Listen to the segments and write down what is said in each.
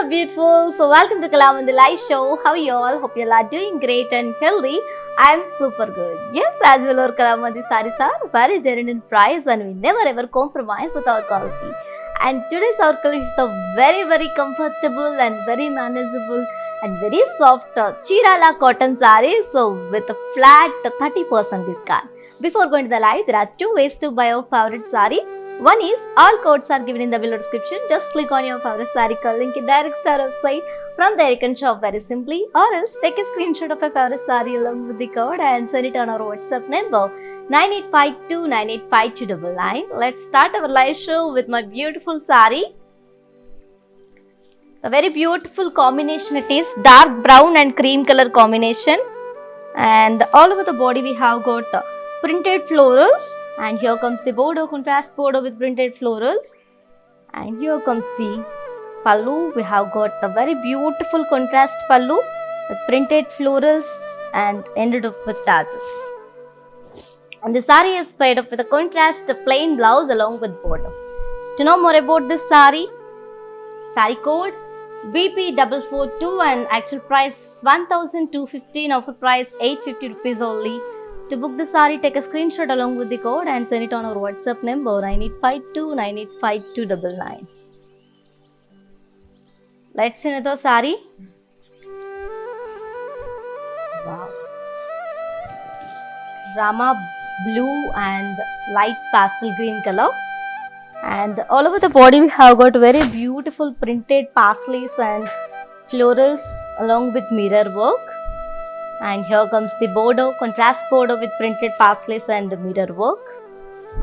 beautiful. So welcome to Kalam on the live show. How are you all? Hope you all are doing great and healthy. I am super good. Yes, as well our Kalam on the sarees are very genuine in price and we never ever compromise with our quality. And today's our collection is very comfortable and very manageable and very soft Chirala cotton sarees. So with a flat 30% discount. Before going to the live, there are two ways to buy your favorite saree. One is all codes are given in the below description. Just click on your favorite saree color link in direct to our website. From there you can shop very simply, or else take a screenshot of your favorite saree along with the code and send it on our WhatsApp number 9852985299. Let's start our live show with my beautiful saree. A very beautiful combination it is, dark brown and cream color combination, and all over the body we have got printed florals, and here comes the border, contrast border with printed florals, and here comes the pallu. We have got a very beautiful contrast pallu with printed florals and ended up with tassels. And the saree is paired up with a contrast plain blouse along with border. To know more about this saree code BP442 and actual price 1215, offer price 850 rupees only. To book the saree, take a screenshot along with the code and send it on our WhatsApp number 9852985299. Let's see another saree. Wow. Rama blue and light pastel green color. And all over the body we have got very beautiful printed paisleys and florals along with mirror work. And here comes the border, contrast border with printed paisleys and mirror work.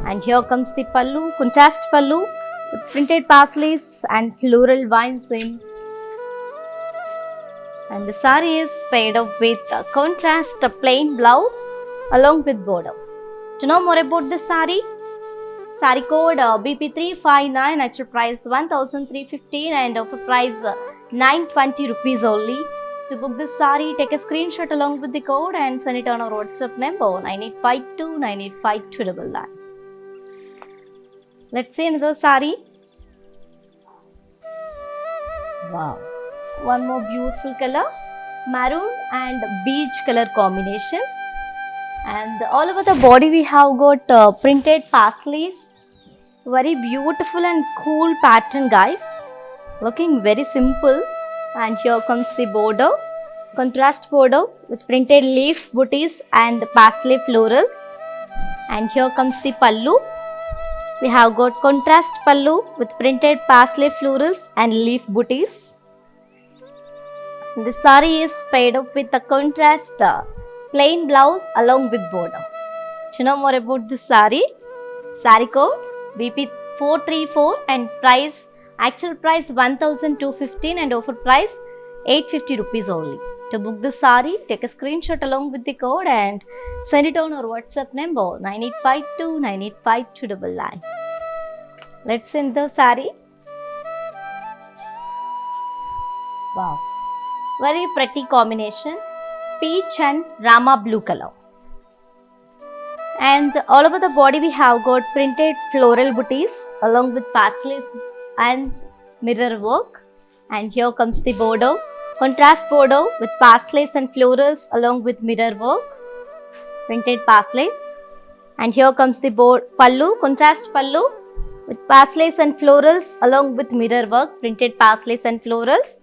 And here comes the pallu, contrast pallu with printed paisleys and floral vines in. And the saree is paired up with a contrast plain blouse along with border. To know more about this saree code BP359, actual price 1315 and offer price 920 rupees only. To book this saree, take a screenshot along with the code and send it on our WhatsApp number 9852985299. Let's see another saree. Wow. One more beautiful color, maroon and beige color combination. And all over the body we have got printed paisleys. Very beautiful and cool pattern, guys. Looking very simple. And here comes the border, contrast border with printed leaf booties and paisley florals. And here comes the pallu. We have got contrast pallu with printed paisley florals and leaf booties. The saree is paired up with a contrast plain blouse along with border. To know more about this saree code BP434 and price, actual price 1215 and offer price 850 rupees only. To book the saree, take a screenshot along with the code and send it on our WhatsApp number 9852985299. Let's send the saree. Wow. Very pretty combination, peach and Rama blue color. And all over the body we have got printed floral booties along with paisleys and mirror work. And here comes the border, contrast border with paisleys and florals along with mirror work, printed paisleys. And here comes the pallu, contrast pallu with paisleys and florals along with mirror work, printed paisleys and florals.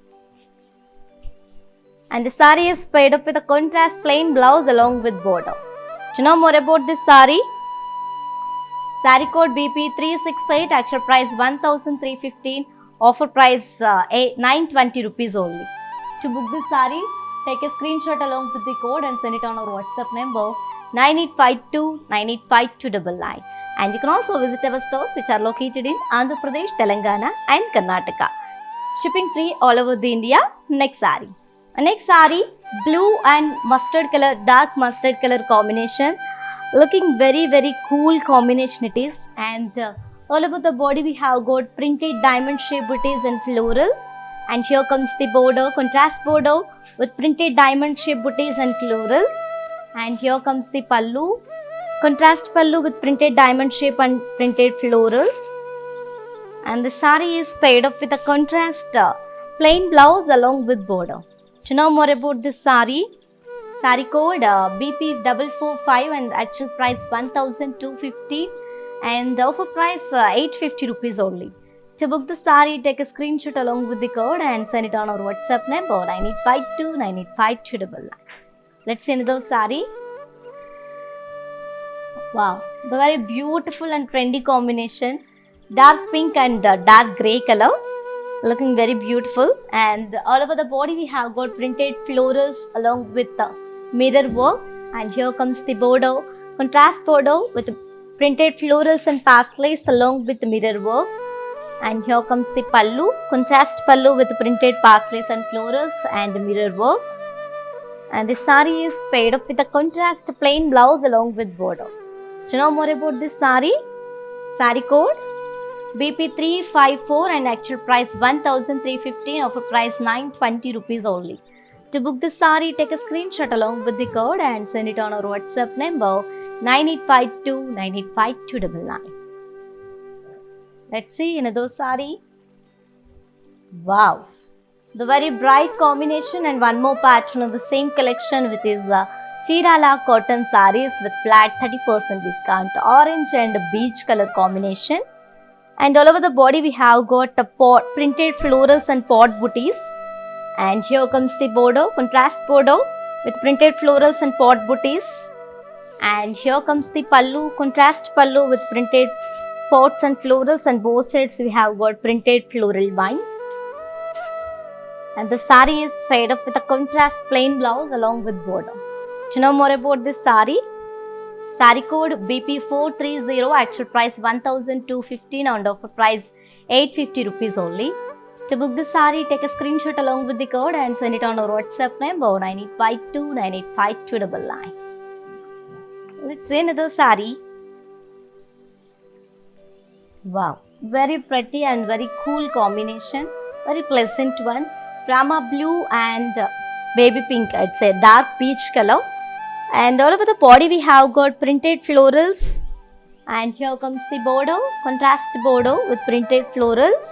And the saree is paired up with a contrast plain blouse along with border. To know more about this saree code BP368, actual price 1315, offer price 920 rupees only. To book this saree, take a screenshot along with the code and send it on our WhatsApp number 9852985299. And you can also visit our stores which are located in Andhra Pradesh, Telangana and Karnataka. Shipping free all over the India. Next saree. Next saree, blue and mustard color, dark mustard color combination. Looking very cool combination it is. And all over the body we have got printed diamond shaped booties and florals. And here comes the border, contrast border with printed diamond shaped booties and florals. And here comes the pallu, contrast pallu with printed diamond shape and printed florals. And the saree is paired up with a contrast plain blouse along with border. To know more about this sari, sari code BP445 and actual price 1250 and the offer price 850 rupees only. To book the sari, take a screenshot along with the code and send it on our WhatsApp number 9852 985299. Let's see another sari. Wow, the very beautiful and trendy combination. Dark pink and dark grey color. Looking very beautiful. And all over the body we have got printed florals along with mirror work. And here comes the border. Contrast border with printed florals and pastelis along with the mirror work. And here comes the pallu, contrast pallu with printed pastelis and florals and mirror work. And the sari is paired up with a contrast plain blouse along with border. To know more about this sari, sari code BP354 and actual price 1350, offer price 920 rupees only. To book this sari, take a screenshot along with the code and send it on our WhatsApp number 9852 985299. Let's see another sari. Wow, the very bright combination and one more pattern of the same collection, which is Chirala cotton sarees with flat 30% discount, orange and beige color combination. And all over the body we have got printed florals and pot booties. And here comes the border, contrast border with printed florals and pot booties. And here comes the pallu, contrast pallu with printed pots and florals, and both sides we have got printed floral vines. And the sari is paired up with a contrast plain blouse along with border. To know more about this sari, sari code BP430, actual price 1215 and offer price 850 rupees only. To book this sari, take a screenshot along with the code and send it on our WhatsApp number 9852 985299. Let's see another sari. Wow, very pretty and very cool combination, very pleasant one. Rama blue and baby pink, I'd say dark peach color. And all over the body we have got printed florals. And here comes the border, contrast border with printed florals.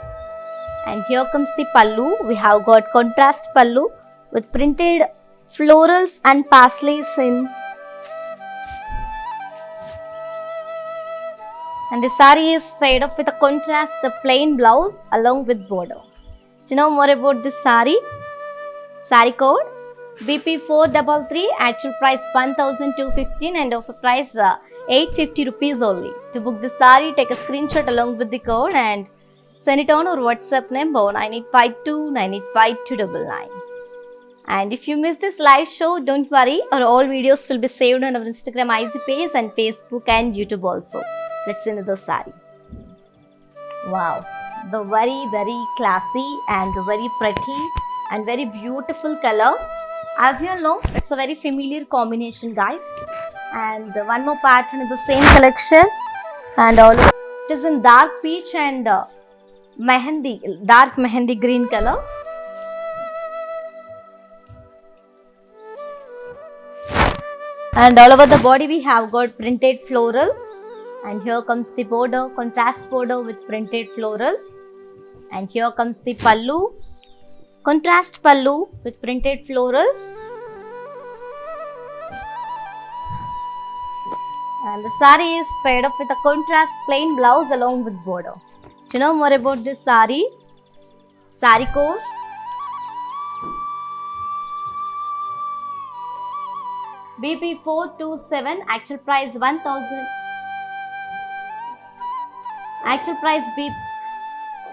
And here comes the pallu. We have got contrast pallu with printed florals and pastelis in. And the sari is paired up with a contrast plain blouse along with border. To know more about this sari, sari code BP433, actual price 1215 and offer price 850 rupees only. To book the sari, take a screenshot along with the code and send it on our WhatsApp number 9852 985299. And if you miss this live show, don't worry, our all videos will be saved on our Instagram IG page and Facebook and YouTube also. Let's see another sari. Wow, the very classy and very pretty and very beautiful color. As you know, it's a very familiar combination, guys. And one more pattern in the same collection, and all it is in dark peach and dark mehendi green color. And all over the body we have got printed florals. And here comes the border, contrast border with printed florals. And here comes the pallu, contrast pallu with printed florals. And the sari is paired up with a contrast plain blouse along with border. To know more about this sari, sari code BP427, actual price 1000. Actual price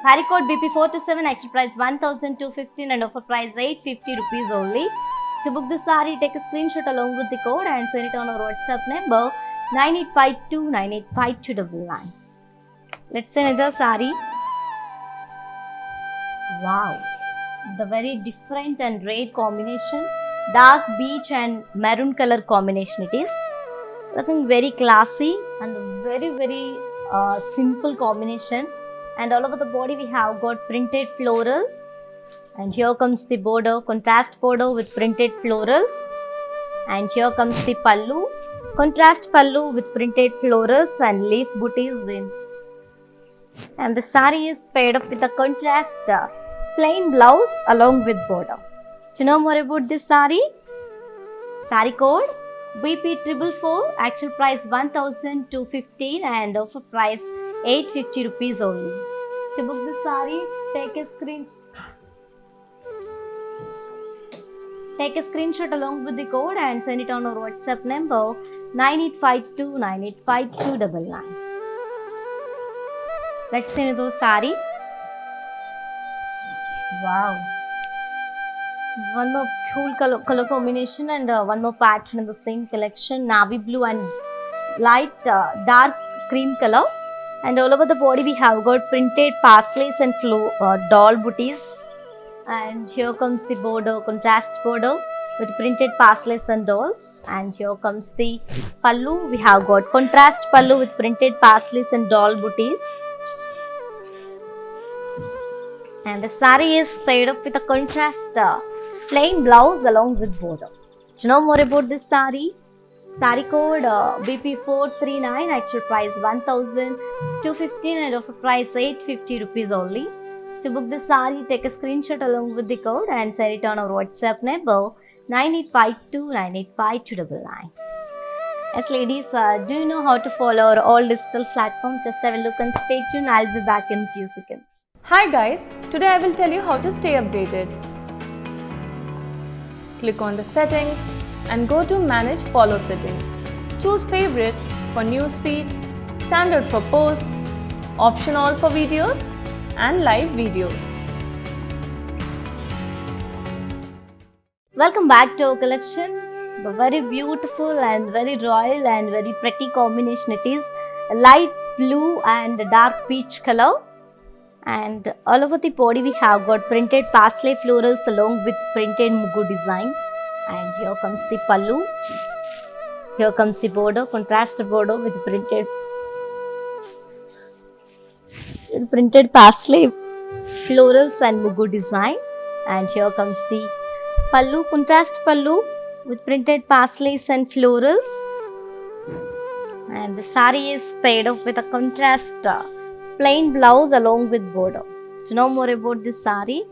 sari code BP427, actual price 1215 and offer price 850 rupees only. To book the sari, take a screenshot along with the code and send it on our WhatsApp number 9852 985299. Let's see another sari. Wow, the very different and rare combination, dark beige and maroon color combination it is. Looking very classy and very simple combination. And all over the body we have got printed florals. And here comes the border, contrast border with printed florals. And here comes the pallu, contrast pallu with printed florals and leaf booties in. And the sari is paired up with a contrast plain blouse along with border. To know more about this sari, sari code BP444, actual price 1215 and offer price 850 rupees only. To book this sari, take a screenshot along with the code and send it on our WhatsApp number 9852985299. Let's see another sari. Wow. One more cool color combination and one more pattern in the same collection. Navy blue and light dark cream color. And all over the body we have got printed parsleys and doll booties. And here comes the border, contrast border with printed parsleys and dolls. And here comes the pallu. We have got contrast pallu with printed parsleys and doll booties. And the sari is paired up with a contrast plain blouse along with border. To know more about this sari, sari code BP439, actual price 1215 and offer price 850 rupees only. To book this sari, take a screenshot along with the code and send it on our WhatsApp number 9852985299. Yes, ladies, do you know how to follow our all digital platforms? Just have a look and stay tuned. I'll be back in a few seconds. Hi guys, today I will tell you how to stay updated. Click on the settings and go to manage follow settings. Choose favorites for newsfeed, standard for posts, option all for videos and live videos. Welcome back to our collection. The very beautiful and very royal and very pretty combination it is. Light blue and dark peach color. And all over the body we have got printed parsley florals along with printed mugu design. And here comes the pallu. Here comes the border, contrast border with printed parsley florals and mugu design. And here comes the pallu, contrast pallu with printed parsleys and florals. And the sari is paired up with a contrast plain blouse along with border. To know more about this sari,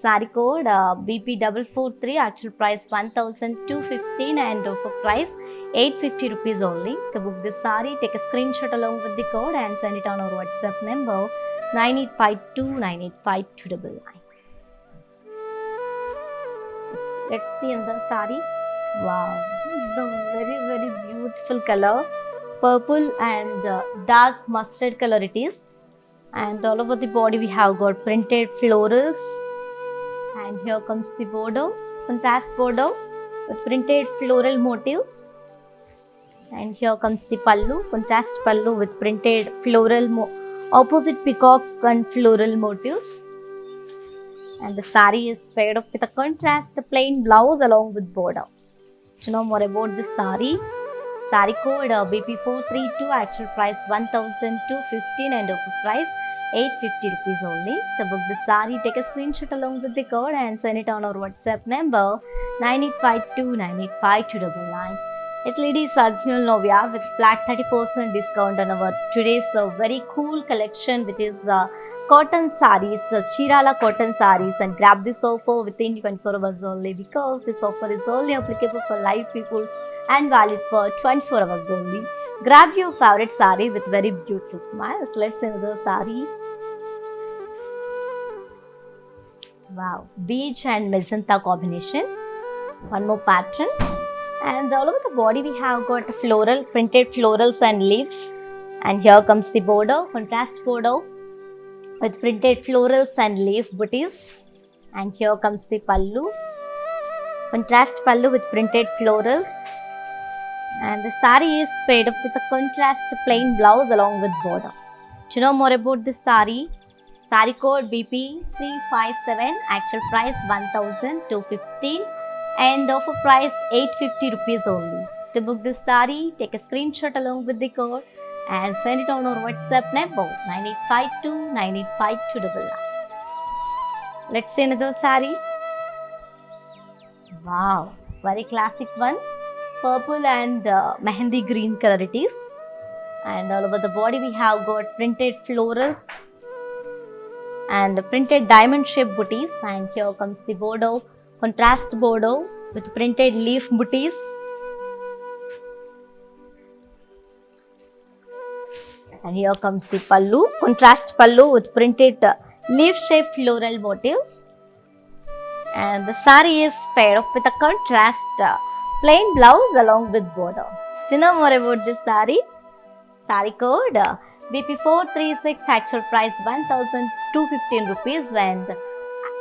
sari code BP443, actual price 1215 and offer price 850 rupees only. To book this sari, take a screenshot along with the code and send it on our WhatsApp number 9852985299. Let's see another sari. Wow, this is the very beautiful color. Purple and dark mustard color it is. And all over the body we have got printed florals. And here comes the border, contrast border with printed floral motifs. And here comes the pallu, contrast pallu with printed floral opposite peacock and floral motifs. And the sari is paired up with a contrast plain blouse along with border. To know more about this sari, sari code BP432, actual price 1215 and offer price 850 rupees only. To book the sari, take a screenshot along with the code and send it on our WhatsApp number 9852985299. It's ladies, as you know, we are with flat 30% discount on our today's very cool collection, which is cotton sarees, Chirala cotton sarees, and grab this offer within 24 hours only, because this offer is only applicable for live people and valid for 24 hours only. Grab your favorite saree with very beautiful smiles. Let's see another saree. Wow, beige and magenta combination. One more pattern. And all over the body we have got floral, printed florals and leaves. And here comes the border, contrast border with printed florals and leaf booties. And here comes the pallu, contrast pallu with printed florals. And the sari is paired up with a contrast plain blouse along with border. To know more about this sari, sari code BP357, actual price 1215 and offer price 850 rupees only. To book this sari, take a screenshot along with the code and send it on our WhatsApp number 9852985299. Let's see another sari. Wow, very classic one. Purple and mehendi green color it is. And all over the body we have got printed florals and printed diamond shaped booties. And here comes the bordeaux, contrast bordeaux with printed leaf booties. And here comes the pallu, contrast pallu with printed leaf shaped floral motifs. And the saree is paired up with a contrast plain blouse along with border. Do you know more about this saree? Saree code BP436, actual price 1,215 rupees and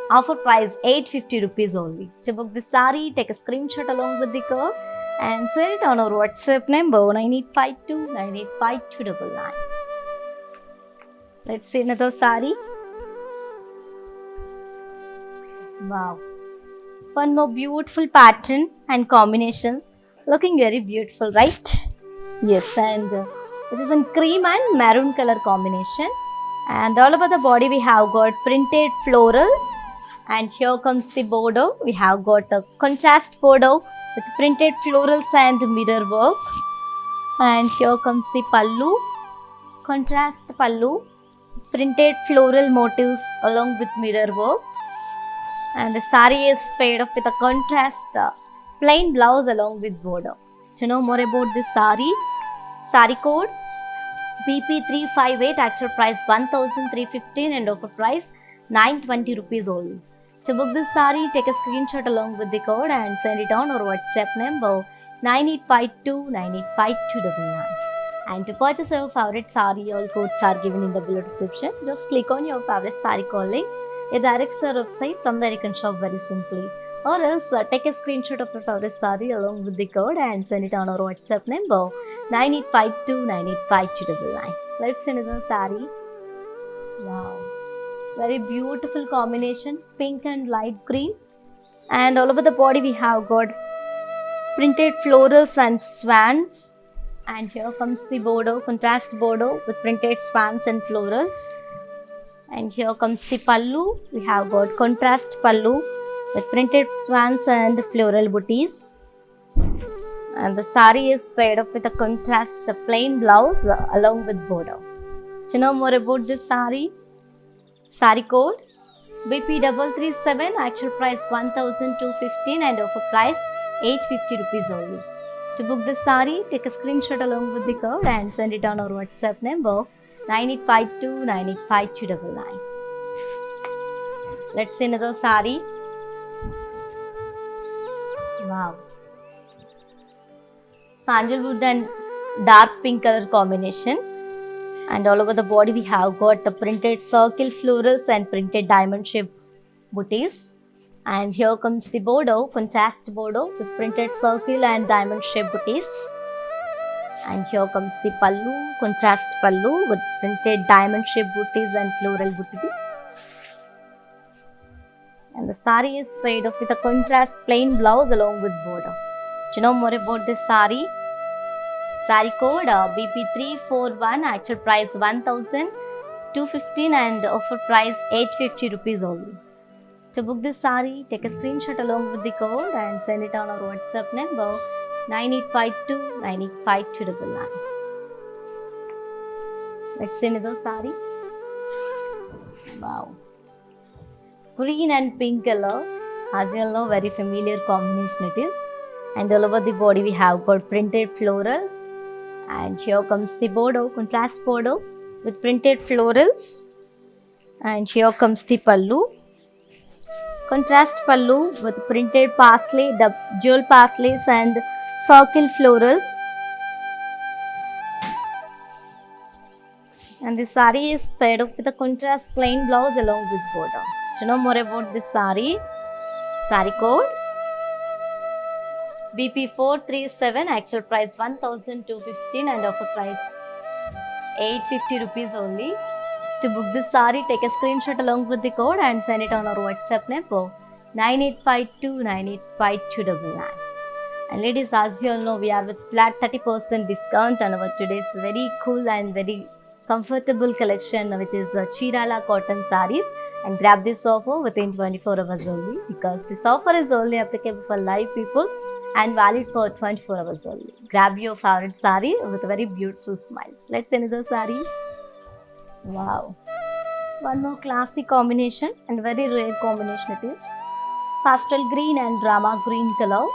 offer price 850 rupees only. To book this saree, take a screenshot along with the code and send it on our WhatsApp number 9852985299. Let's see another saree. Wow. One more beautiful pattern and combination. Looking very beautiful, right? Yes, and it is in cream and maroon color combination. And all over the body we have got printed florals. And here comes the bordeaux. We have got a contrast bordeaux with printed florals and mirror work. And here comes the pallu, contrast pallu, printed floral motifs along with mirror work. And the saree is paired up with a contrast plain blouse along with border. To know more about this saree, saree code BP358, actual price 1,315 and offer price 920 rupees only. To book this saree, take a screenshot along with the code and send it on our WhatsApp number 9852985299. And to purchase your favorite saree, all codes are given in the below description. Just click on your favorite saree code link. It directs to our website. From there you can shop very simply. Or else take a screenshot of the favorite saree along with the code and send it on our WhatsApp number 9852985299. Let's see another saree. Wow. Very beautiful combination, pink and light green. And all over the body we have got printed florals and swans. And here comes the bordeaux, contrast bordeaux with printed swans and florals. And here comes the pallu. We have got contrast pallu with printed swans and floral booties. And the saree is paired up with a contrast plain blouse along with border. To know more about this saree, saree code BP337, actual price 1,215 and offer price 850 rupees only. To book this saree, take a screenshot along with the code and send it on our WhatsApp number 9852985299. Let's see another saree. Wow. Sandalwood and dark pink color combination. And all over the body we have got the printed circle florals and printed diamond shaped booties. And here comes the bordeaux, contrast bordeaux with printed circle and diamond shaped booties. And here comes the pallu, contrast pallu with printed diamond shaped booties and floral booties. And the saree is paired up with a contrast plain blouse along with border. Do you know more about this saree? Saree code BP341, actual price 1,215 and offer price 850 rupees only. To book this saree, take a screenshot along with the code and send it on our WhatsApp number 9852985299. Let's see another saree. Wow. Green and pink color, as you all know, very familiar combination it is. And all over the body we have got printed florals. And here comes the bordeaux, contrast bordeaux with printed florals. And here comes the pallu, contrast pallu with printed parsley, jewel parsleys and circle florals. And the saree is paired up with a contrast plain blouse along with border. To know more about this saree, saree code BP437, actual price 1,215 and offer price 850 rupees only. To book this saree, take a screenshot along with the code and send it on our WhatsApp number 9852985299. And ladies, as you all know, we are with flat 30% discount on our today's very cool and very comfortable collection, which is Chirala cotton sarees. And grab this offer within 24 hours only, because this offer is only applicable for live people and valid for 24 hours only. Grab your favorite saree with very beautiful smiles. Let's see another saree. Wow. One more classic combination and very rare combination it is. Pastel green and rama green color.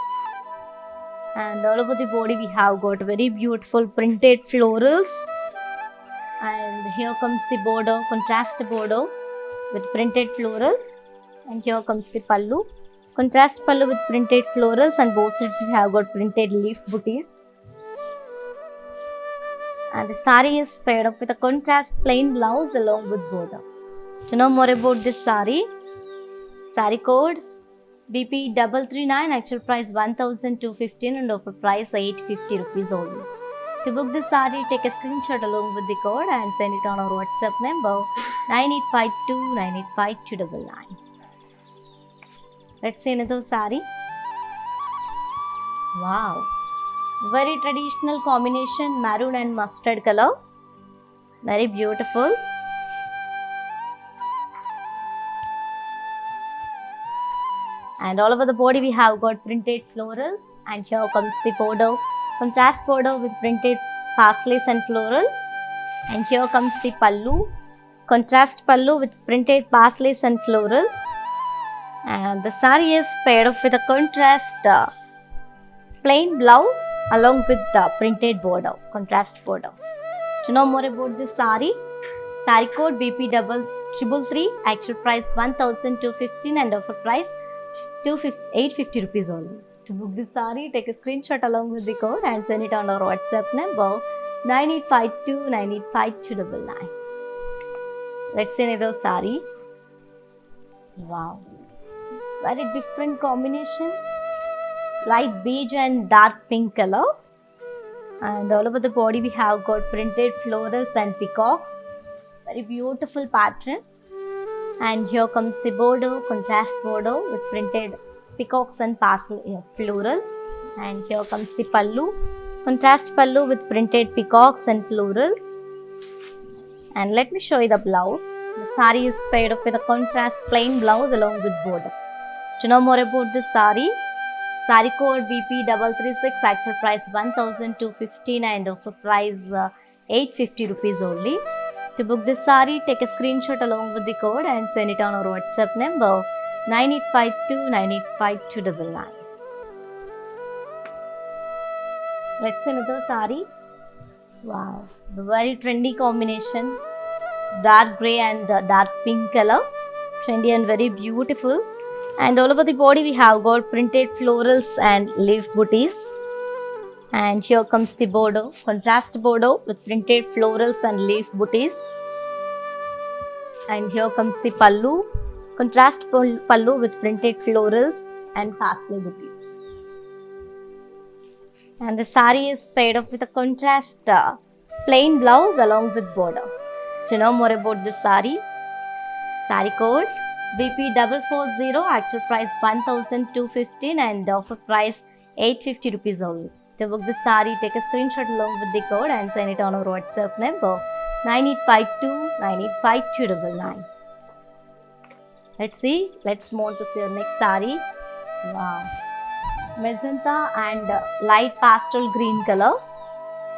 And all over the body we have got very beautiful printed florals. And here comes the border, contrast border with printed florals. And here comes the pallu. Contrast pallu with printed florals, and both sides we have got printed leaf booties. And the saree is paired up with a contrast plain blouse along with border. To know more about this saree code BP 339, actual price 1215 and offer price 850 rupees only. To book this saree, take a screenshot along with the code and send it on our WhatsApp number 9852985299. Let's see another saree. Wow, very traditional combination, maroon and mustard color. Very beautiful. And all over the body we have got printed florals, and here comes the border, contrast border with printed parsleys and florals. And here comes the pallu, contrast pallu with printed parsleys and florals. And the saree is paired up with a contrast plain blouse along with the printed border, contrast border. To know more about this saree code BP 333, actual price 1215 and offer price 850 rupees only. To book this saree, take a screenshot along with the code and send it on our WhatsApp number 9852985299. Let's see another saree. Wow, very different combination, light beige and dark pink color. And all over the body we have got printed florals and peacocks. Very beautiful pattern. And here comes the border, contrast border with printed peacocks and florals. And here comes the pallu, contrast pallu with printed peacocks and florals. And let me show you the blouse. The saree is paired up with a contrast plain blouse along with border. To know more about this saree code BP 336, actual price 1215 and offer price 850 rupees only. To book this saree, take a screenshot along with the code and send it on our WhatsApp number 9852985299. Let's see another saree. Wow, the very trendy combination, dark grey and dark pink color, trendy and very beautiful. And all over the body we have got printed florals and leaf booties. And here comes the border, contrast border with printed florals and leaf booties. And here comes the pallu, contrast pallu with printed florals and parsley booties. And the saree is paired up with a contrast plain blouse along with border. To know more about this saree code BP 440, actual price 1215 and offer price 850 rupees only. To book this saree, take a screenshot along with the code and send it on our WhatsApp number 9852985299. Let's move on to see our next saree. Wow, magenta and light pastel green color.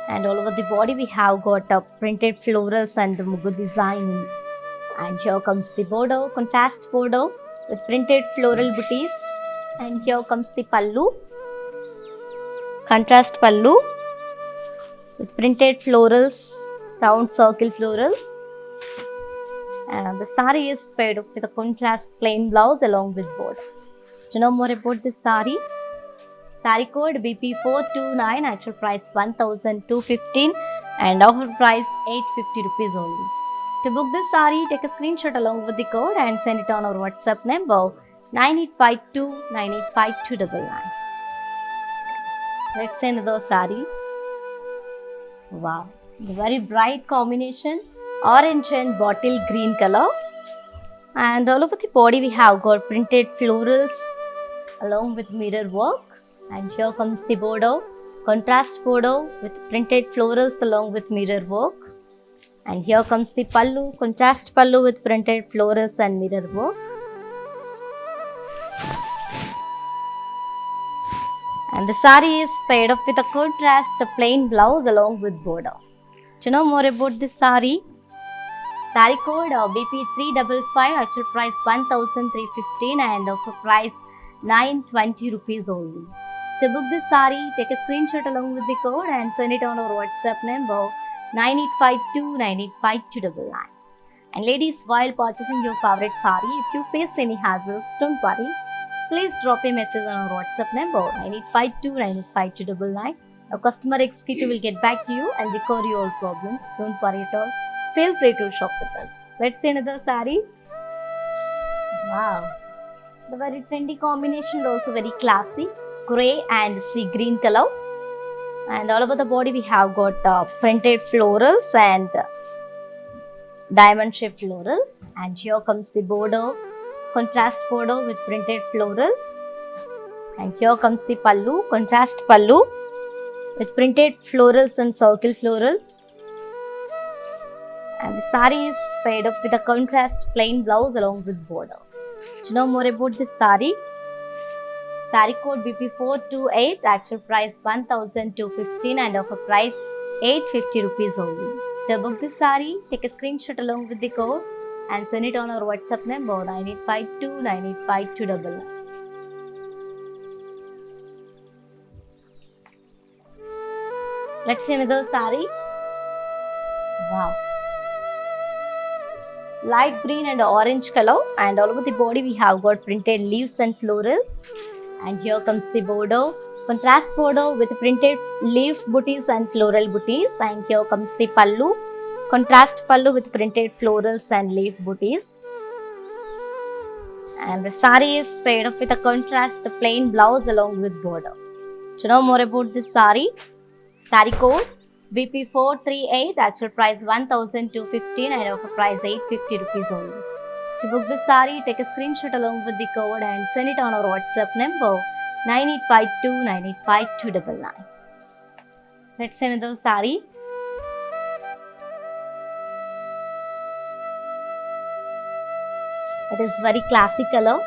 And all over the body we have got printed florals and mugu design. And here comes the border, contrast border with printed floral booties. And here comes the pallu, contrast pallu with printed florals, round circle florals. And the saree is paired up with a contrast plain blouse along with border. To know more about this saree code BP 429, actual price 1215 and offer price 850 rupees only. To book this saree, take a screenshot along with the code and send it on our WhatsApp number 9852985299. Let's see another saree. Wow, the very bright combination, orange and bottle green color. And all over the body we have got printed florals along with mirror work. And here comes the border, contrast border with printed florals along with mirror work. And here comes the pallu, contrast pallu with printed florals and mirror work. And the saree is paired up with a contrast plain blouse along with border. To know more about this saree Saree code BP355, actual price 1315 and offer price 920 rupees only. To book this saree, take a screenshot along with the code and send it on our WhatsApp number 9852985299. And ladies, while purchasing your favorite saree, if you face any hassles, don't worry. Please drop a message on our WhatsApp number 9852985299. Our customer executive will get back to you and record your all problems. Don't worry at all. Feel free to shop with us. Let's see another saree. Wow. The very trendy combination, also very classy. Grey and sea green color. And all over the body we have got printed florals and diamond shaped florals. And here comes the border, contrast border with printed florals. And here comes the pallu, contrast pallu with printed florals and circle florals. And the saree is paired up with a contrast plain blouse along with border. To know more about this saree, saree code BP428, actual price 1215 and offer price 850 rupees only. To book this saree, take a screenshot along with the code and send it on our WhatsApp number 9852985299. Let's see another saree. Wow. Light green and orange color, and all over the body we have got printed leaves and florals. And here comes the border, contrast border with printed leaf booties and floral booties. And here comes the pallu, contrast pallu with printed florals and leaf booties. And the saree is paired up with a contrast plain blouse along with border. To know more about this saree, saree code BP438, actual price 1215 and offer price 850 rupees only. To book this saree, take a screenshot along with the code and send it on our WhatsApp number 9852985299. Let's see another saree. It is very classic color,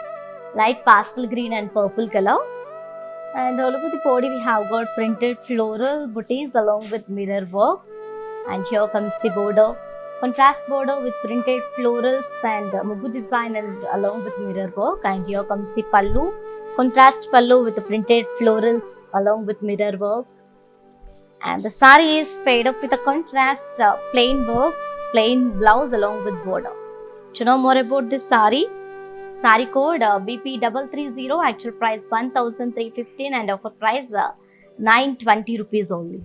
light pastel green and purple color. And all over the body we have got printed floral booties along with mirror work. And here comes the border, contrast border with printed florals and mugu design and along with mirror work. And here comes the pallu, contrast pallu with the printed florals along with mirror work. And the saree is paired up with a contrast plain work, plain blouse along with border. To know more about this saree, saree code BP330, actual price 1315 and offer price 920 rupees only.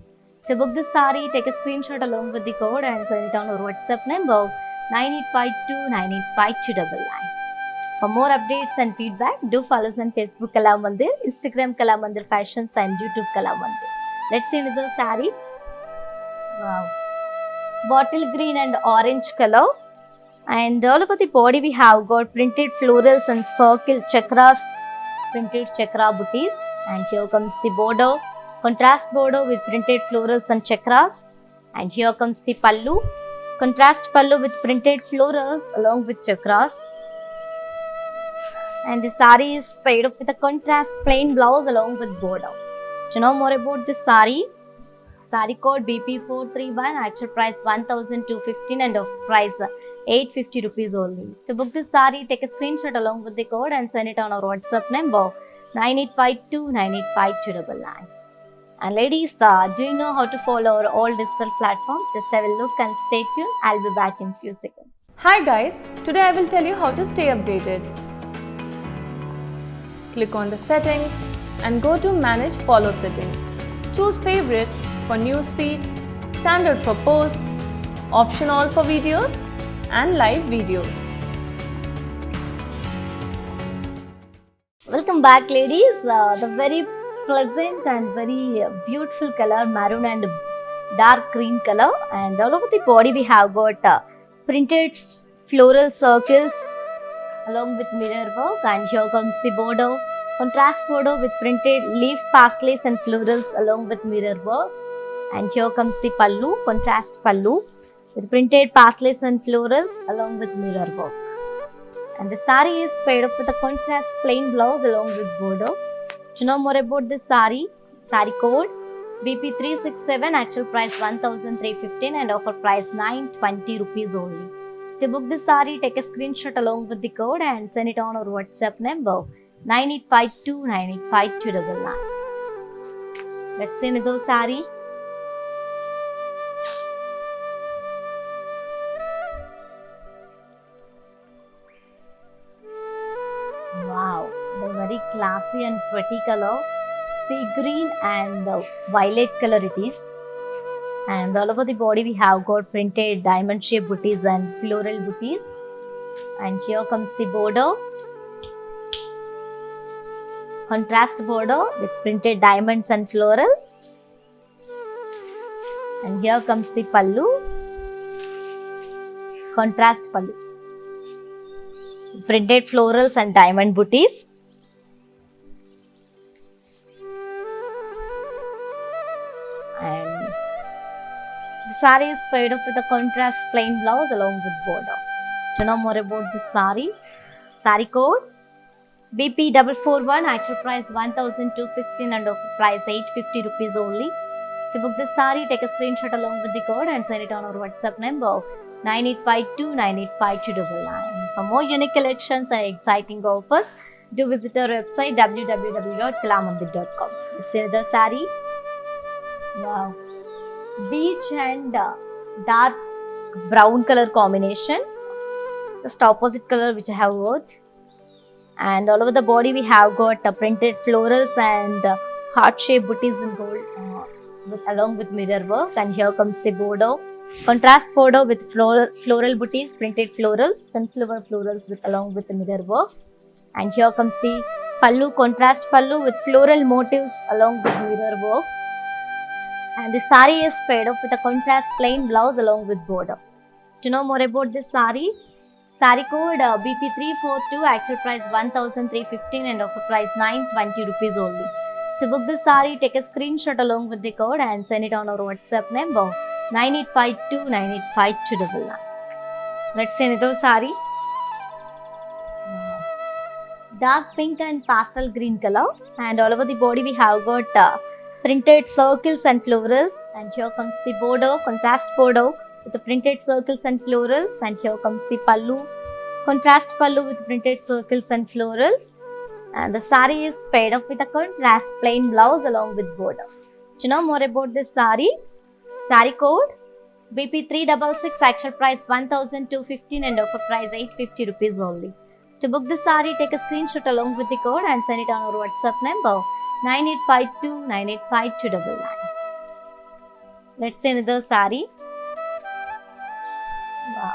To book this saree, take a screenshot along with the code and send it on our WhatsApp number 9852985299. For more updates and feedback, do follow us on Facebook Kala Mandir, Instagram Kala Mandir Fashions and YouTube Kala Mandir. Let's see another saree. Wow. Bottle green and orange color. And all over the body we have got printed florals and circle chakras, printed chakra booties. And here comes the border, contrast border with printed florals and chakras. And here comes the pallu, contrast pallu with printed florals along with chakras. And the saree is paired up with a contrast plain blouse along with border. To know more about this saree, saree code BP431, actual price 1215 and offer price 850 rupees only. To book this saree, take a screenshot along with the code and send it on our WhatsApp number 9852985299. And ladies, do you know how to follow our all digital platforms? Just have a look and stay tuned. I'll be back in few seconds. Hi guys, today I will tell you how to stay updated. Click on the settings and go to manage follow settings. Choose favorites for newsfeed, standard for posts, option all for videos and live videos. Welcome back ladies. The very pleasant and very beautiful color, maroon and dark green color, and all over the body we have got printed floral circles along with mirror work. And here comes the border, contrast border with printed leaf pastels and florals along with mirror work. And here comes the pallu, contrast pallu with printed pastels and florals along with mirror work. And the saree is paired up with a contrast plain blouse along with border. To know more about this saree, saree code BP367, actual price 1315 and offer price 920 rupees only. To book this saree, take a screenshot along with the code and send it on our WhatsApp number 9852985299. Let's see another saree. Wow, the very classy and pretty color, sea green and violet color it is. And all over the body we have got printed diamond shaped booties and floral booties. And here comes the border, contrast border with printed diamonds and floral. And here comes the pallu, contrast pallu, printed florals and diamond booties. And the saree is paired up with a contrast plain blouse along with border. To know more about this saree, saree code BP441, actual price 1,215 and offer price 850 rupees only. To book this saree, take a screenshot along with the code and send it on our WhatsApp number 9852985299. For more unique collections and exciting offers, do visit our website www.kalamandir.com. Let's see the saree. Wow, beige and dark brown color combination, just opposite color which I have got. And all over the body we have got printed florals and heart shaped booties in gold along with mirror work. And here comes the border, contrast border with floral booties, printed florals, sunflower florals with along with the mirror work. And here comes the pallu, contrast pallu with floral motifs along with mirror work. And the saree is paired up with a contrast plain blouse along with border. To know more about this saree, saree code BP342, actual price 1,315 and offer price 920 rupees only. To book this saree, take a screenshot along with the code and send it on our WhatsApp number 9852985299. Let's see another saree. Dark pink and pastel green color, and all over the body we have got printed circles and florals. And here comes the border, contrast border with the printed circles and florals. And here comes the pallu, contrast pallu with printed circles and florals. And the saree is paired up with a contrast plain blouse along with border. To know more about this saree, saree code BP366, actual price 1,215 and offer price 850 rupees only. To book the saree, take a screenshot along with the code and send it on our WhatsApp number 9852985299. Let's see another saree. Wow,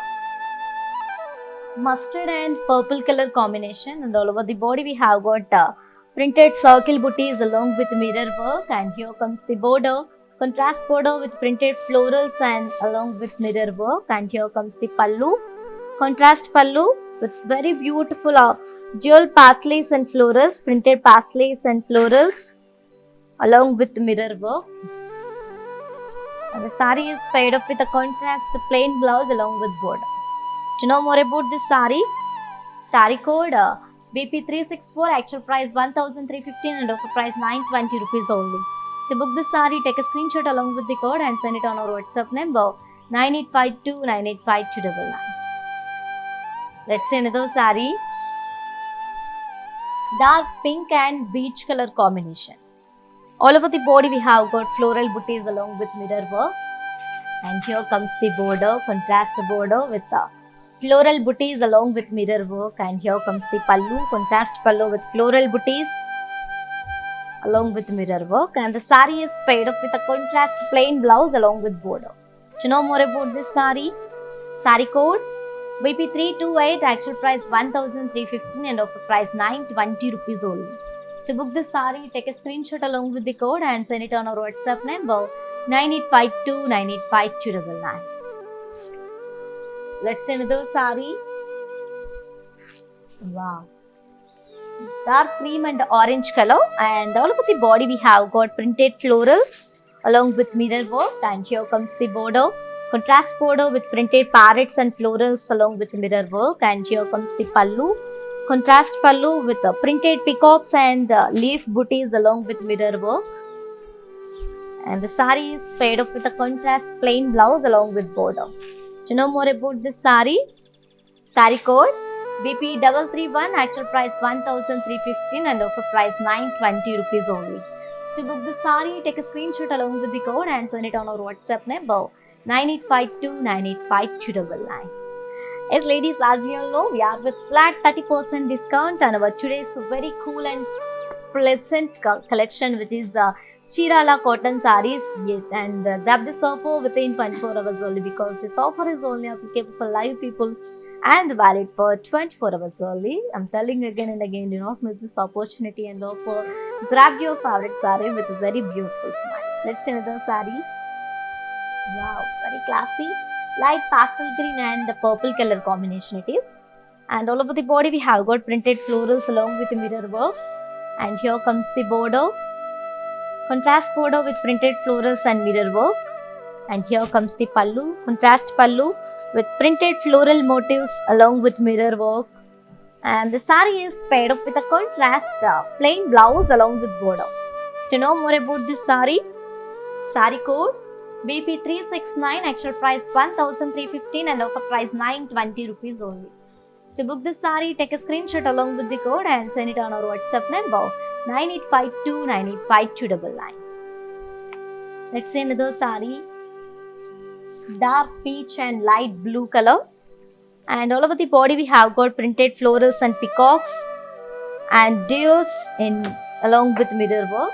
mustard and purple color combination, and all over the body we have got printed circle booties along with mirror work. And here comes the border, contrast border with printed florals and along with mirror work. And here comes the pallu, contrast pallu with very beautiful jewel paisleys and florals, printed paisleys and florals along with mirror work. And the saree is paired up with a contrast plain blouse along with border. To know more about this saree, saree code BP364, actual price 1,315 and offer price 920 rupees only. To book this saree, take a screenshot along with the code and send it on our WhatsApp number 9852985299. Let's see another saree. Dark pink and beige color combination. All over the body we have got floral booties along with mirror work. And here comes the border, contrast border with floral booties along with mirror work. And here comes the pallu, contrast pallu with floral booties along with mirror work. And the saree is paired up with a contrast plain blouse along with border. To know more about this saree, saree code BP328, actual price 1,315 and offer price 920 rupees only. To book this saree, take a screenshot along with the code and send it on our WhatsApp number 9852985299. Let's see another saree. Wow, dark cream and orange color, and all over the body we have got printed florals along with mirror work. And here comes the border, contrast border with printed parrots and florals along with mirror work. And here comes the pallu, contrast pallu with printed peacocks and leaf booties along with mirror work. And the saree is paired up with a contrast plain blouse along with border. To know more about this saree, Sari code BP331, actual price 1315 and offer price 920 rupees only. To book the sari, take a screenshot along with the code and send it on our WhatsApp number 9852985299. Yes, ladies, as you all know, we are with flat 30% discount and our today's very cool and pleasant collection, which is Chirala cotton sarees. Yes, and grab this offer within 24 hours only, because this offer is only applicable for live people and valid for 24 hours only. I'm telling you again and again, do not miss this opportunity and offer. Grab your favorite saree with very beautiful smiles. Let's see another saree. Wow, very classy. Light pastel green and the purple color combination it is. And all over the body we have got printed florals along with the mirror work. And here comes the border. Contrast border with printed florals and mirror work. And here comes the pallu. Contrast pallu with printed floral motifs along with mirror work. And the saree is paired up with a contrast plain blouse along with border. To know more about this saree, saree code BP369, actual price 1315 and offer price 920 rupees only. To book this saree, take a screenshot along with the code and send it on our WhatsApp number 9852985299. Let's see another saree. Dark peach and light blue color. And all over the body we have got printed florals and peacocks and deers along with mirror work.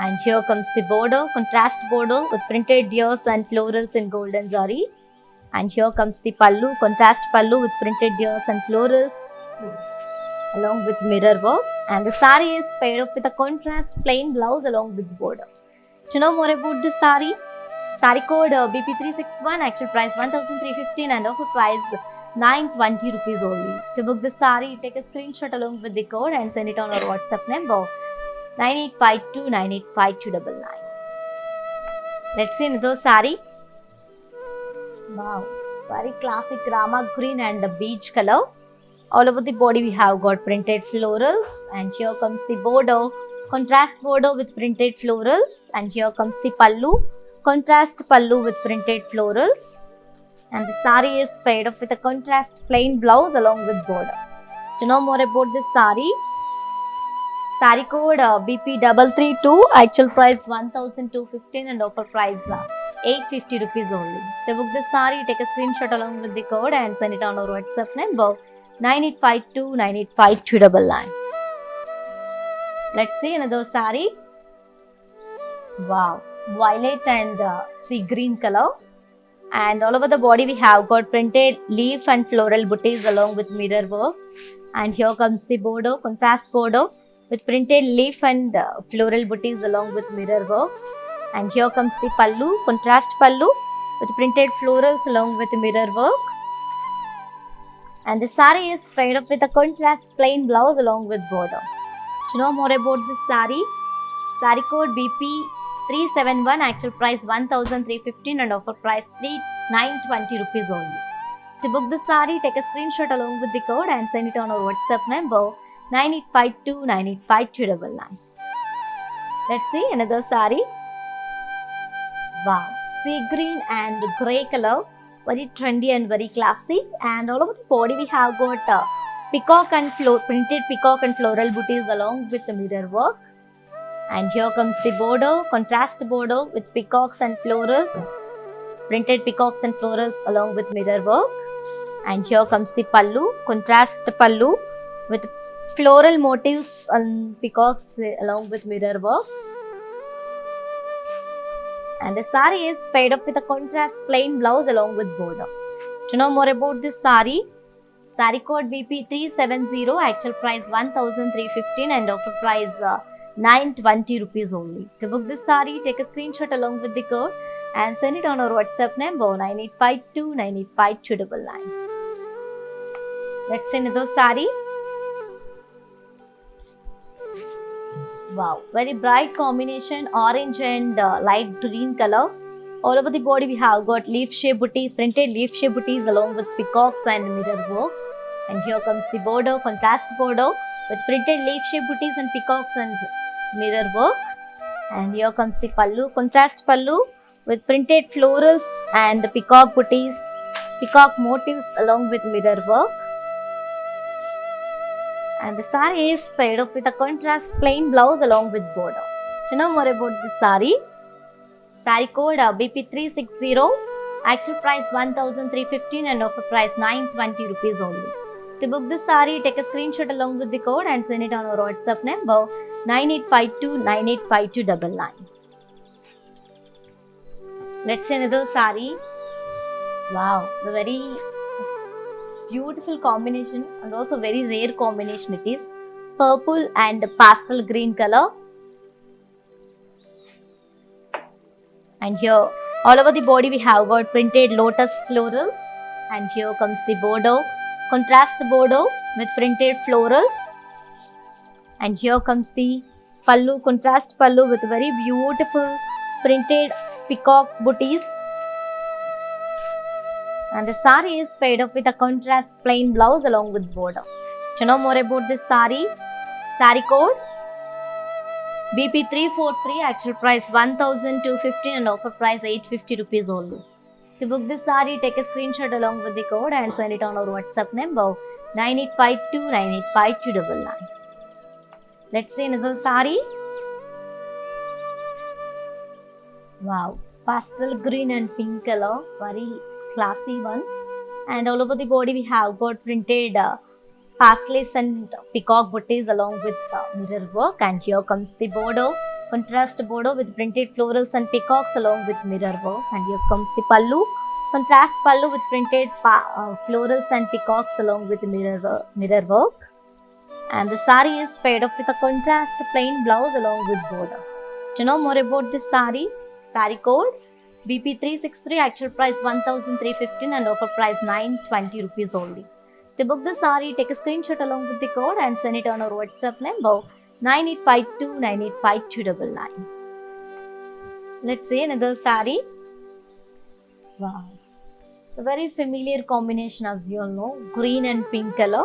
And here comes the border, contrast border with printed deers and florals in golden zari. And here comes the pallu, contrast pallu with printed deers and florals along with mirror work. And the saree is paired up with a contrast plain blouse along with border. To know more about this saree, saree code BP361, actual price 1315 and offer price 920 rupees only. To book this saree, take a screenshot along with the code and send it on our WhatsApp number 9852985299. Let's see another saree. Wow, very classic Rama green and the beige color. All over the body we have got printed florals, and here comes the border, contrast border with printed florals, and here comes the pallu, contrast pallu with printed florals, and the saree is paired up with a contrast plain blouse along with border. To know more about this saree, saree code BP332, actual price 1215 and offer price 850 rupees only. To book this saree, take a screenshot along with the code and send it on our WhatsApp number 9852985299. Let's see another saree. Wow, violet and sea green color. And all over the body we have got printed leaf and floral booties along with mirror work. And here comes the border, contrast border with printed leaf and floral booties along with mirror work. And here comes the pallu, contrast pallu with printed florals along with mirror work. And the saree is paired up with a contrast plain blouse along with border. To know more about this saree, saree code BP371, actual price 1315 and offer price 920 rupees only. To book this saree, take a screenshot along with the code and send it on our WhatsApp number 9852985299. Let's see another saree. Wow, sea green and grey color, very trendy and very classy. And all over the body we have got peacock and printed peacock and floral booties along with the mirror work. And here comes the border, contrast border with peacocks and florals, printed peacocks and florals along with mirror work. And here comes the pallu, contrast pallu with floral motifs and peacocks along with mirror work. And the saree is paired up with a contrast plain blouse along with border. To know more about this saree, saree code BP370, actual price 1315 and offer price 920 rupees only. To book this saree, take a screenshot along with the code and send it on our WhatsApp number 9852985299. Let's see another saree. Wow, very bright combination, orange and light green color. All over the body we have got leaf shape booties, printed leaf shape booties along with peacocks and mirror work. And here comes the border, contrast border with printed leaf shape booties and peacocks and mirror work. And here comes the pallu, contrast pallu with printed florals and the peacock booties peacock motifs along with mirror work. And the saree is paired up with a contrast plain blouse along with border. To know more about this saree, saree code BP360, actual price 1,315 and offer price 920 rupees only. To book this saree, take a screenshot along with the code and send it on our WhatsApp number 9852985299. Let's see another saree. Wow, the very beautiful combination and also very rare combination it is. Purple and pastel green color. And here all over the body we have got printed lotus florals. And here comes the border, contrast border with printed florals. And here comes the pallu, contrast pallu with very beautiful printed peacock booties. And the saree is paired up with a contrast plain blouse along with border. To know more about this saree, saree code BP343, actual price 1,215 and offer price 850 rupees only. To book this saree, take a screenshot along with the code and send it on our WhatsApp number 9852985299. Let's see another saree. Wow, pastel green and pink color, very classy one. And all over the body we have got printed parsleys and peacock booties along with mirror work. And here comes the border, contrast border with printed florals and peacocks along with mirror work. And here comes the pallu, contrast pallu with printed florals and peacocks along with mirror work. And the saree is paired up with a contrast plain blouse along with border. To know more about this saree, saree code BP363, actual price 1,315 and offer price 920 rupees only. To book the saree, take a screenshot along with the code and send it on our WhatsApp number 9852985299. Let's see another saree. Wow, a very familiar combination as you all know, green and pink color.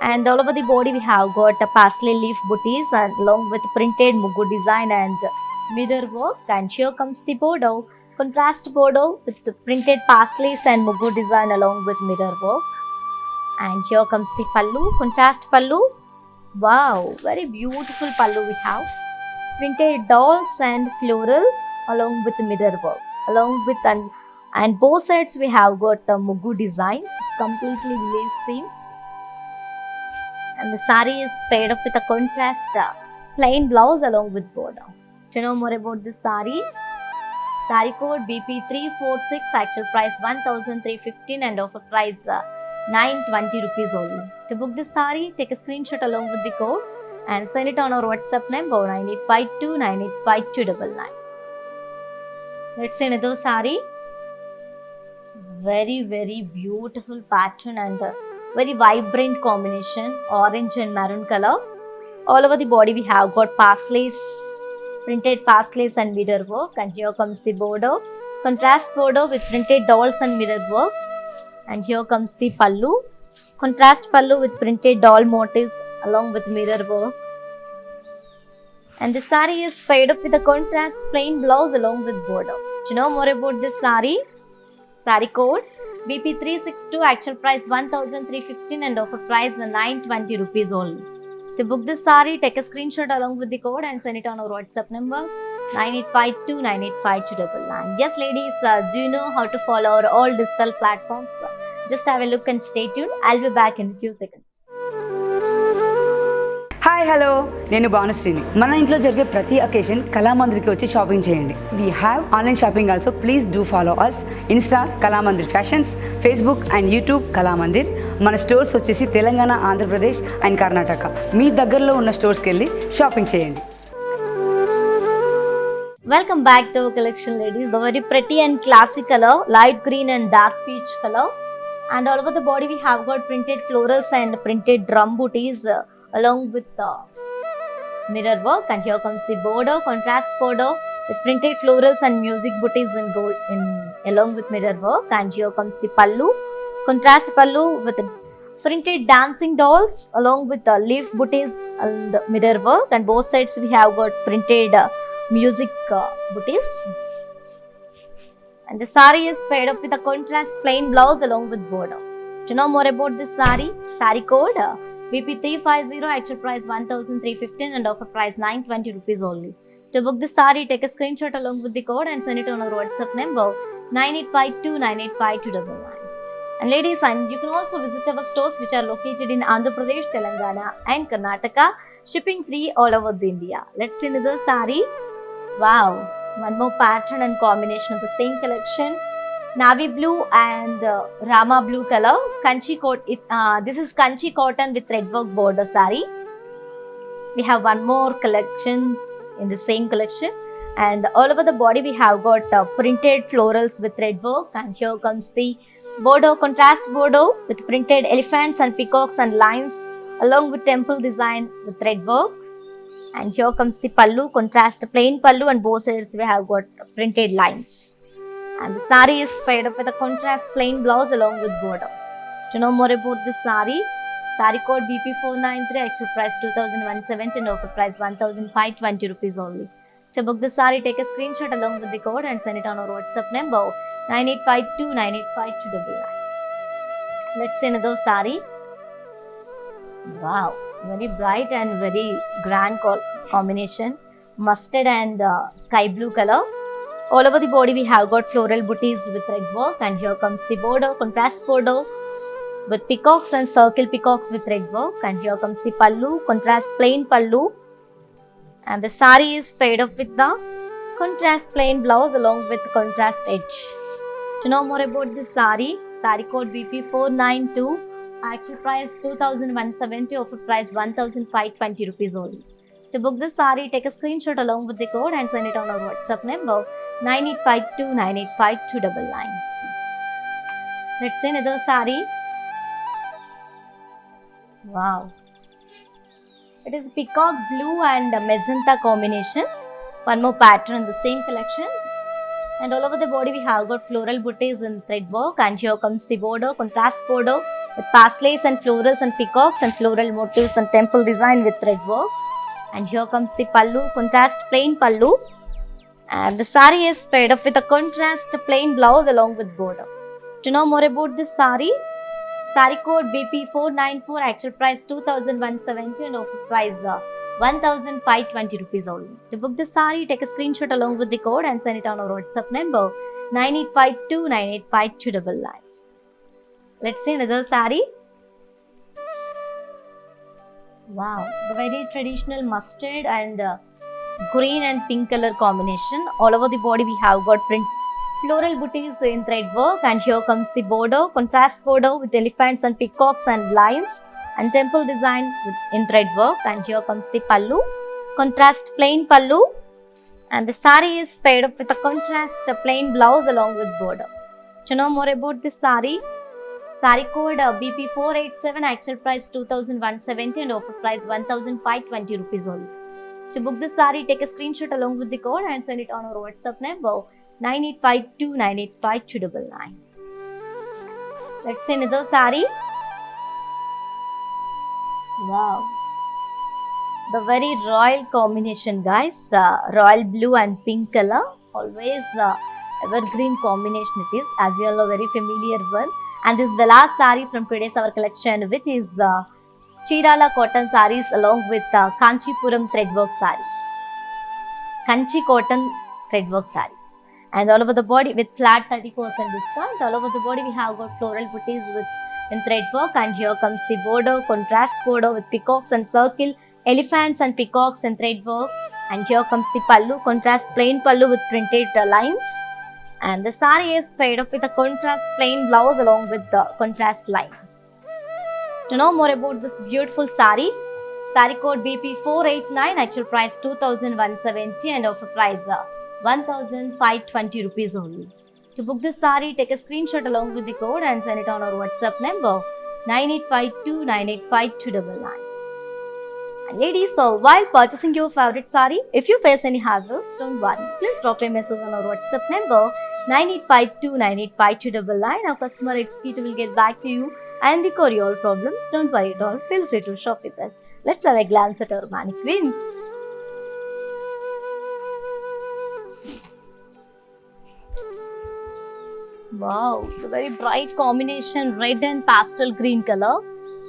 And all over the body we have got a parsley leaf booties and along with printed mugu design and mirror work. And here comes the border, contrast border with the printed parsleys and mugu design along with mirror work. And here comes the pallu, contrast pallu. Wow, very beautiful pallu we have. Printed dolls and florals along with mirror work. Along with and both sides we have got the mugu design. It's completely lace theme. And the saree is paired up with a contrast plain blouse along with border. To know more about this saree, saree code BP346, actual price 1,315 and offer price 920 rupees only. To book this saree, take a screenshot along with the code and send it on our WhatsApp number 9852985299. Let's see another saree. Very beautiful pattern and very vibrant combination, orange and maroon color. All over the body we have got parsleys, printed parsleys and mirror work. And here comes the border, contrast border with printed dolls and mirror work. And here comes the pallu, contrast pallu with printed doll motifs along with mirror work. And the saree is paired up with a contrast plain blouse along with border. To know more about this saree, saree code BP362, actual price 1,315 and offer price 920 rupees only. To book this saree, take a screenshot along with the code and send it on our WhatsApp number 9852985299. Yes ladies, do you know how to follow our all digital platforms? Just have a look and stay tuned. I'll be back in a few seconds. Hi hello నేను భానుశ్రీని. మన ఇంట్లో జరిగే ప్రతి occasion కళామందిర్కి వచ్చి shopping చేయండి. We have online shopping also. Please do follow us insta Kalamandir fashions, Facebook and YouTube Kalamandir. మన stores వచ్చేసి Telangana, Andhra Pradesh and Karnataka. మీ దగ్గరలో ఉన్న స్టోర్స్కి వెళ్ళి షాపింగ్ చేయండి. Welcome back to our collection ladies. The very pretty and classic color, light green and dark peach color. And all over the body we have got printed florals and printed drum booties along with mirror work. And here comes the border, contrast border with printed florals and music booties in gold along with mirror work. And here comes the pallu, contrast pallu with printed dancing dolls along with leaf booties and mirror work. And both sides we have got printed music booties. And the saree is paired up with a contrast plain blouse along with border. To know more about this saree code BP350, actual price 1315 and offer price 920 rupees only. To book this saree, take a screenshot along with the code and send it on our WhatsApp number 9852985299. And ladies, and you can also visit our stores which are located in Andhra Pradesh, Telangana and Karnataka, shipping free all over India. Let's see another saree. Wow, one more pattern and combination of the same collection. Navy blue and Rama blue color. This is Kanchi cotton with threadwork border saree. We have one more collection in the same collection, and all over the body we have got printed florals with threadwork, and here comes the border, contrast border with printed elephants and peacocks and lines along with temple design with threadwork. And here comes the pallu, contrast plain pallu, and both sides we have got printed lines. And the saree is paired up with a contrast plain blouse along with border. To know more about this saree code BP493, actual price 2170 and offer price 1520 rupees only. To book the saree, take a screenshot along with the code and send it on our WhatsApp number 9852985299. Let's see another saree. Wow, very bright and very grand combination. Mustard and sky blue color. All over the body we have got floral booties with thread work, and here comes the border, contrast border with peacocks and circle peacocks with thread work, and here comes the pallu, contrast plain pallu, and the saree is paired up with the contrast plain blouse along with contrast edge. To know more about this saree code BP492, actual price 2170, offer price 1520 rupees only. To book this saree, take a screenshot along with the code and send it on our WhatsApp number 9852985299. Let's see another saree. Wow, it is peacock blue and magenta combination. One more pattern in the same collection, and all over the body we have got floral booties in thread work, and here comes the border, contrast border with pastellays and florals and peacocks and floral motifs and temple design with thread work. And here comes the pallu, contrast plain pallu, and the saree is paired up with a contrast plain blouse along with border. To know more about this saree code BP494, actual price 2170 and offer price 1520 rupees only. To book this saree, take a screenshot along with the code and send it on our WhatsApp number 9852985299. Let's see another saree. Wow, the very traditional mustard and green and pink color combination. All over the body we have got print floral booties in thread work, and here comes the border, contrast border with elephants and peacocks and lions and temple design in thread work, and here comes the pallu, contrast plain pallu, and the saree is paired up with a contrast plain blouse along with border. To know more about this saree code BP487, actual price 2170 and offer price 1520 rupees only. To book this saree, take a screenshot along with the code and send it on our WhatsApp number 9852985299. Let's see another saree. Wow, the very royal combination, guys. Royal blue and pink color, always evergreen combination it is, as you all know, very familiar one. And this is the last saree from today's our collection, which is Chirala cotton sarees along with Kanchipuram threadwork sarees. Kanchi cotton threadwork sarees. And all over the body with flat 30% discount. All over the body we have got floral booties with in thread work, and here comes the border, contrast border with peacocks and circle elephants and peacocks and thread work, and here comes the pallu, contrast plain pallu with printed lines, and the saree is paired up with a contrast plain blouse along with the contrast line. To know more about this beautiful saree code BP489, actual price 2170 and offer price 1520 rupees only. To book this saree, take a screenshot along with the code and send it on our WhatsApp number 9852985299. And ladies, so while purchasing your favorite saree, if you face any hassles, don't worry. Please drop a message on our WhatsApp number 9852985299. Our customer executive will get back to you and record your problems. Don't worry at all. Feel free to shop with us. Let's have a glance at our mannequins. Wow, it's a very bright combination, red and pastel green color.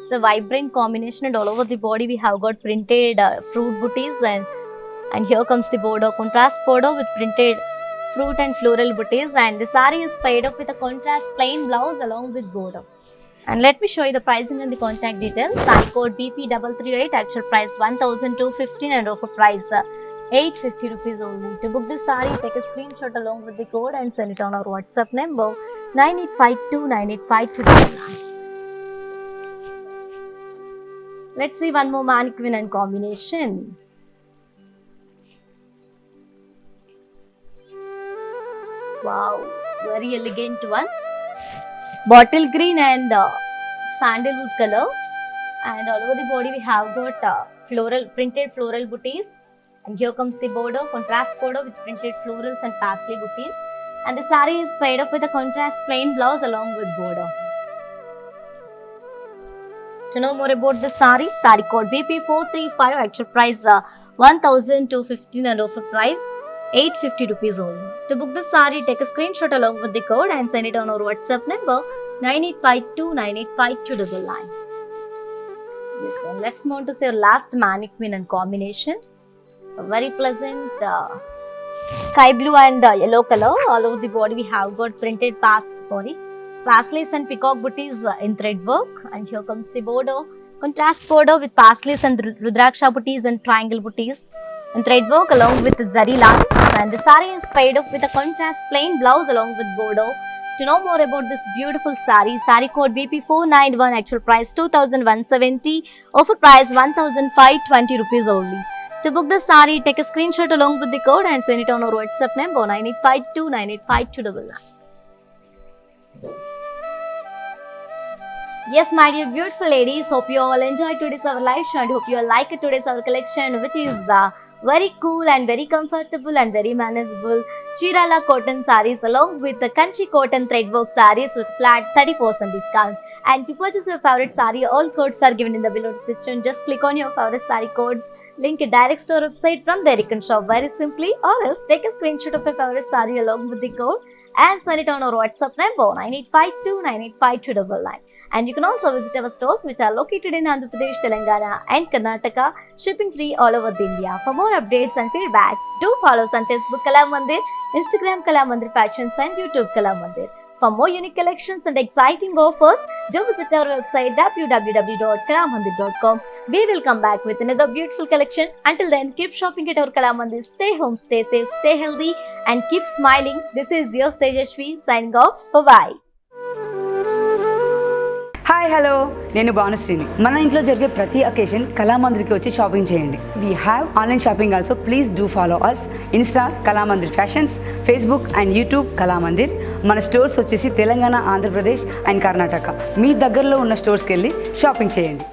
It's a vibrant combination, and all over the body we have got printed fruit booties, and here comes the border, contrast border with printed fruit and floral booties, and the saree is paired up with a contrast plain blouse along with border. And let me show you the pricing and the contact details. Saree code BP338, actual price 1,215 and offer price 850 rupees only. To book this saree, take a screenshot along with the code and send it on our WhatsApp number 9852985299. Let's see one more mannequin and combination. Wow, very elegant one. Bottle green and sandalwood color, and all over the body we have got printed floral booties, and here comes the border, contrast border with printed florals and paisley booties, and the saree is paired up with a contrast plain blouse along with border. To know more about this saree code BP435, actual price 1,215 and offer price 850 rupees only. To book the saree, take a screenshot along with the code and send it on our WhatsApp number 9852985299. Yes, and let's move on to say our last mannequin and combination. A very pleasant sky blue and yellow color. All over the body we have got printed paisleys and peacock booties in thread work, and here comes the border, contrast border with paisleys and rudraksha booties and triangle booties and thread work along with the zari lines, and the saree is paired up with a contrast plain blouse along with border. To know more about this beautiful saree code BP491, actual price 2,170, offer price 1,520 rupees only. To book the saree, take a screenshot along with the code and send it on our WhatsApp number 9852985299. Yes, my dear beautiful ladies, hope you all enjoyed today's our live show and hope you all like today's our collection, which is the very cool and very comfortable and very manageable Chirala cotton sarees along with the Kanchi cotton threadwork sarees with flat 30% discount. And to purchase your favorite saree, all codes are given in the below description. Just click on your favorite saree code, link it direct to our website. From there you can shop very simply, or else take a screenshot of your favorite saree along with the code and send it on our WhatsApp number 9852985299. And you can also visit our stores which are located in Andhra Pradesh, Telangana and Karnataka, shipping free all over India. For more updates and feedback, do follow us on Facebook Kala Mandir, Instagram Kala Mandir Fashions and YouTube Kala Mandir. For more unique collections and exciting offers, do visit our website www.kalamandir.com. We will come back with another beautiful collection. Until then, keep shopping at our Kala Mandir. Stay home, stay safe, stay healthy and keep smiling. This is your Tejashwi signing off. Bye-bye. Hi hello, నేను భానుశ్రీని. మన ఇంట్లో జరిగే ప్రతి occasion కళామందిర్కి వచ్చి shopping చేయండి. We have online shopping also. Please do follow us insta Kalamandir fashions, Facebook and YouTube Kalamandir. మన stores వచ్చేసి Telangana, Andhra Pradesh and Karnataka. మీ దగ్గరలో ఉన్న స్టోర్స్కి వెళ్ళి షాపింగ్ చేయండి.